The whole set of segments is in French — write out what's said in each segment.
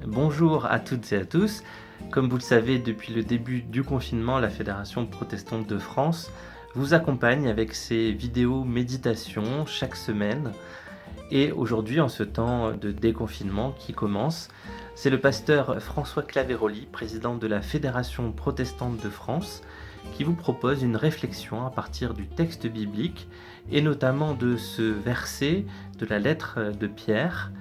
Bonjour à toutes et à tous. Comme vous le savez, depuis le début du confinement, la Fédération protestante de France vous accompagne avec ses vidéos méditation chaque semaine. Et aujourd'hui, en ce temps de déconfinement qui commence, c'est le pasteur François Claveroli, président de la Fédération protestante de France, qui vous propose une réflexion à partir du texte biblique et notamment de ce verset de la lettre de Pierre.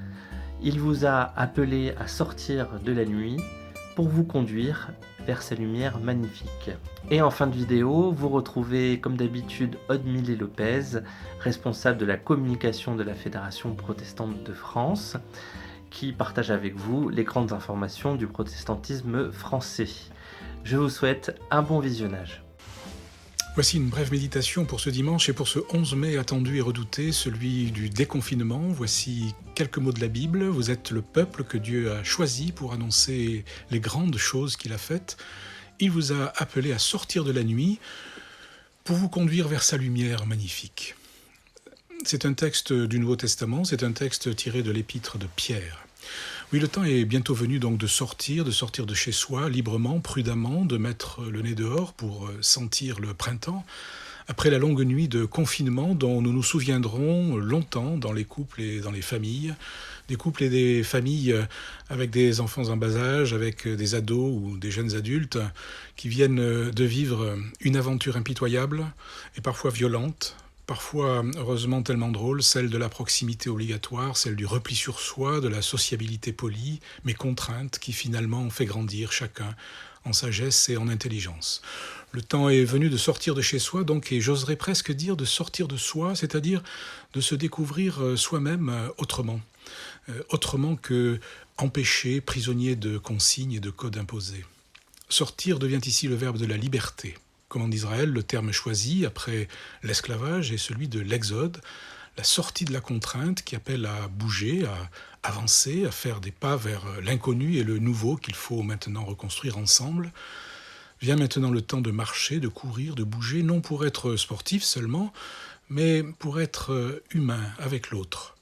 Il vous a appelé à sortir de la nuit pour vous conduire vers sa lumière magnifique. Et en fin de vidéo, vous retrouvez comme d'habitude Odmile Lopez, responsable de la communication de la Fédération protestante de France, qui partage avec vous les grandes informations du protestantisme français. Je vous souhaite un bon visionnage. Voici une brève méditation pour ce dimanche et pour ce 11 mai attendu et redouté, celui du déconfinement. Voici quelques mots de la Bible. Vous êtes le peuple que Dieu a choisi pour annoncer les grandes choses qu'il a faites. Il vous a appelé à sortir de la nuit pour vous conduire vers sa lumière magnifique. C'est un texte du Nouveau Testament, c'est un texte tiré de l'épître de Pierre. Oui, le temps est bientôt venu donc de sortir de chez soi librement, prudemment, de mettre le nez dehors pour sentir le printemps, après la longue nuit de confinement dont nous nous souviendrons longtemps dans les couples et dans les familles, des couples et des familles avec des enfants en bas âge, avec des ados ou des jeunes adultes qui viennent de vivre une aventure impitoyable et parfois violente, parfois heureusement tellement drôle, celle de la proximité obligatoire, celle du repli sur soi, de la sociabilité polie, mais contrainte, qui finalement ont fait grandir chacun en sagesse et en intelligence. Le temps est venu de sortir de chez soi, donc, et j'oserais presque dire de sortir de soi, c'est-à-dire de se découvrir soi-même autrement que empêché, prisonnier de consignes et de codes imposés. Sortir devient ici le verbe de la liberté. Comme en Israël, le terme choisi après l'esclavage est celui de l'exode, la sortie de la contrainte qui appelle à bouger, à avancer, à faire des pas vers l'inconnu et le nouveau qu'il faut maintenant reconstruire ensemble. Vient maintenant le temps de marcher, de courir, de bouger, non pour être sportif seulement, mais pour être humain avec l'autre.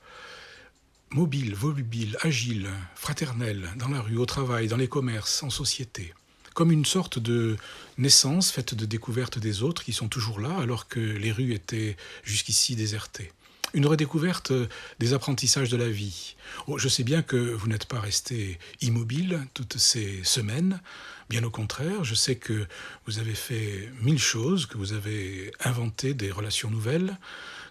Mobile, volubile, agile, fraternel, dans la rue, au travail, dans les commerces, en société. Comme une sorte de naissance faite de découvertes des autres qui sont toujours là alors que les rues étaient jusqu'ici désertées. Une redécouverte des apprentissages de la vie. Oh, je sais bien que vous n'êtes pas resté immobile toutes ces semaines. Bien au contraire, je sais que vous avez fait 1000 choses, que vous avez inventé des relations nouvelles,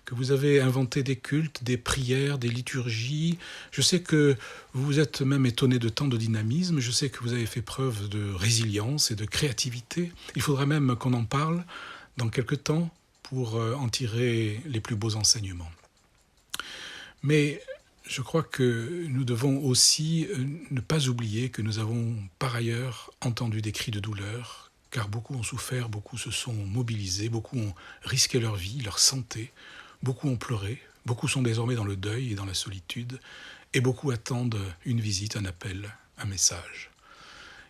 que vous avez inventé des cultes, des prières, des liturgies. Je sais que vous vous êtes même étonné de tant de dynamisme. Je sais que vous avez fait preuve de résilience et de créativité. Il faudra même qu'on en parle dans quelque temps pour en tirer les plus beaux enseignements. Mais je crois que nous devons aussi ne pas oublier que nous avons par ailleurs entendu des cris de douleur, car beaucoup ont souffert, beaucoup se sont mobilisés, beaucoup ont risqué leur vie, leur santé, beaucoup ont pleuré, beaucoup sont désormais dans le deuil et dans la solitude, et beaucoup attendent une visite, un appel, un message.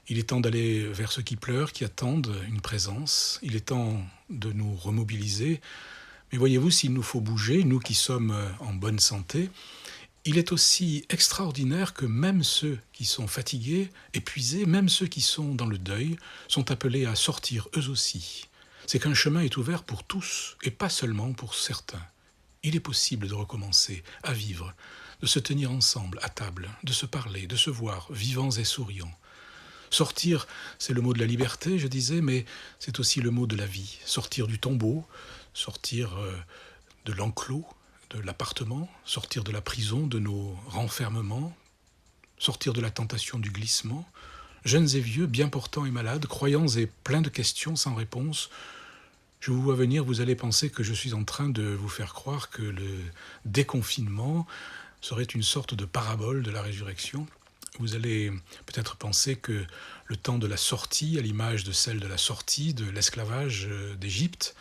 Il est temps d'aller vers ceux qui pleurent, qui attendent une présence. Il est temps de nous remobiliser. Mais voyez-vous, s'il nous faut bouger, nous qui sommes en bonne santé, il est aussi extraordinaire que même ceux qui sont fatigués, épuisés, même ceux qui sont dans le deuil, sont appelés à sortir eux aussi. C'est qu'un chemin est ouvert pour tous, et pas seulement pour certains. Il est possible de recommencer à vivre, de se tenir ensemble à table, de se parler, de se voir, vivants et souriants. Sortir, c'est le mot de la liberté, je disais, mais c'est aussi le mot de la vie. Sortir du tombeau, sortir de l'enclos, de l'appartement, sortir de la prison, de nos renfermements, sortir de la tentation du glissement. Jeunes et vieux, bien portants et malades, croyants et pleins de questions sans réponse, je vous vois venir, vous allez penser que je suis en train de vous faire croire que le déconfinement serait une sorte de parabole de la résurrection. Vous allez peut-être penser que le temps de la sortie, à l'image de celle de la sortie de l'esclavage d'Égypte,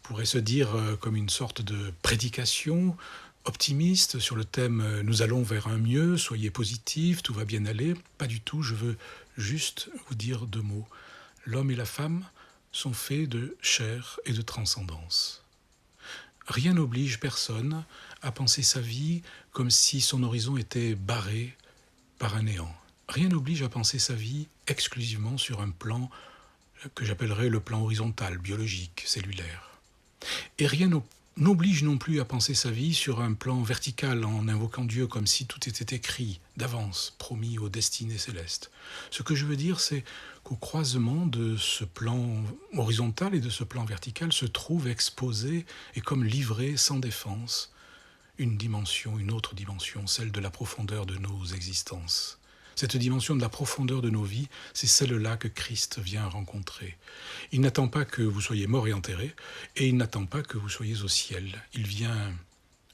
pourrait se dire comme une sorte de prédication optimiste sur le thème « Nous allons vers un mieux, soyez positifs, tout va bien aller ». Pas du tout, je veux juste vous dire 2 mots. L'homme et la femme sont faits de chair et de transcendance. Rien n'oblige personne à penser sa vie comme si son horizon était barré par un néant. rien n'oblige à penser sa vie exclusivement sur un plan que j'appellerais le plan horizontal, biologique, cellulaire. Et rien n'oblige non plus à penser sa vie sur un plan vertical en invoquant Dieu comme si tout était écrit d'avance, promis aux destinées célestes. Ce que je veux dire, c'est qu'au croisement de ce plan horizontal et de ce plan vertical se trouve exposé et comme livré sans défense une dimension, une autre dimension, celle de la profondeur de nos existences. Cette dimension de la profondeur de nos vies, c'est celle-là que Christ vient rencontrer. Il n'attend pas que vous soyez morts et enterrés, et il n'attend pas que vous soyez au ciel. Il vient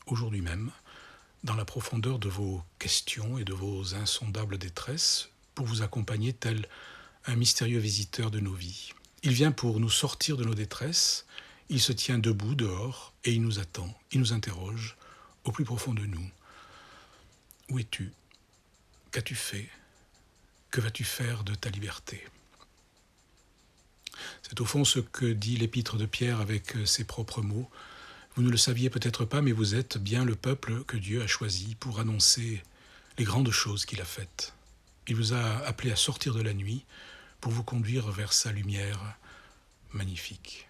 aujourd'hui même, dans la profondeur de vos questions et de vos insondables détresses, pour vous accompagner tel un mystérieux visiteur de nos vies. Il vient pour nous sortir de nos détresses, il se tient debout dehors, et il nous attend, il nous interroge au plus profond de nous. Où es-tu ? Qu'as-tu fait ? Que vas-tu faire de ta liberté ? C'est au fond ce que dit l'épître de Pierre avec ses propres mots. Vous ne le saviez peut-être pas, mais vous êtes bien le peuple que Dieu a choisi pour annoncer les grandes choses qu'il a faites. Il vous a appelé à sortir de la nuit pour vous conduire vers sa lumière magnifique.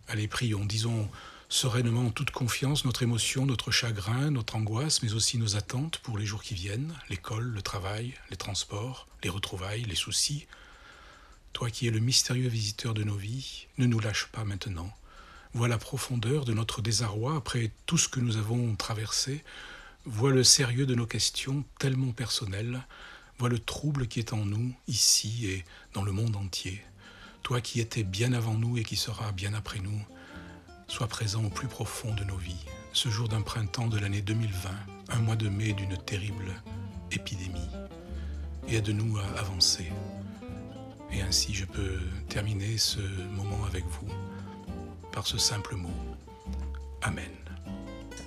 Allez, prions, disons sereinement, en toute confiance, notre émotion, notre chagrin, notre angoisse, mais aussi nos attentes pour les jours qui viennent, l'école, le travail, les transports, les retrouvailles, les soucis. Toi qui es le mystérieux visiteur de nos vies, ne nous lâche pas maintenant. Vois la profondeur de notre désarroi après tout ce que nous avons traversé. Vois le sérieux de nos questions tellement personnelles. Vois le trouble qui est en nous, ici et dans le monde entier. Toi qui étais bien avant nous et qui seras bien après nous, sois présent au plus profond de nos vies, ce jour d'un printemps de l'année 2020, un mois de mai d'une terrible épidémie, et aide-nous à avancer. Et ainsi je peux terminer ce moment avec vous par ce simple mot. Amen.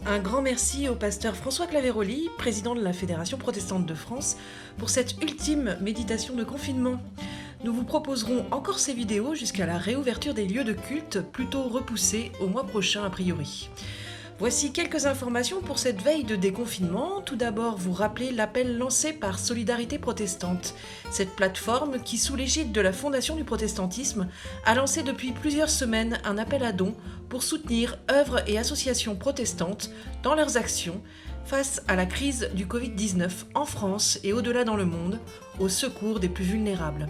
Un grand merci au pasteur François Claveroli, président de la Fédération protestante de France, pour cette ultime méditation de confinement. Nous vous proposerons encore ces vidéos jusqu'à la réouverture des lieux de culte, plutôt repoussée au mois prochain a priori. Voici quelques informations pour cette veille de déconfinement. Tout d'abord, vous rappelez l'appel lancé par Solidarité protestante. Cette plateforme, qui sous l'égide de la Fondation du protestantisme, a lancé depuis plusieurs semaines un appel à dons pour soutenir œuvres et associations protestantes dans leurs actions face à la crise du Covid-19 en France et au-delà dans le monde, au secours des plus vulnérables.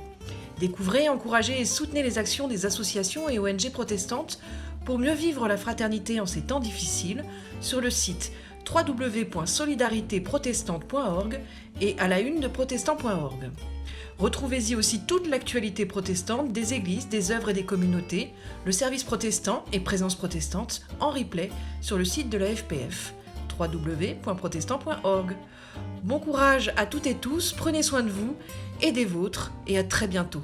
Découvrez, encouragez et soutenez les actions des associations et ONG protestantes pour mieux vivre la fraternité en ces temps difficiles sur le site www.solidaritéprotestante.org et à la une de protestant.org. Retrouvez-y aussi toute l'actualité protestante des églises, des œuvres et des communautés, le service protestant et présence protestante en replay sur le site de la FPF, www.protestant.org. Bon courage à toutes et tous, prenez soin de vous et des vôtres et à très bientôt.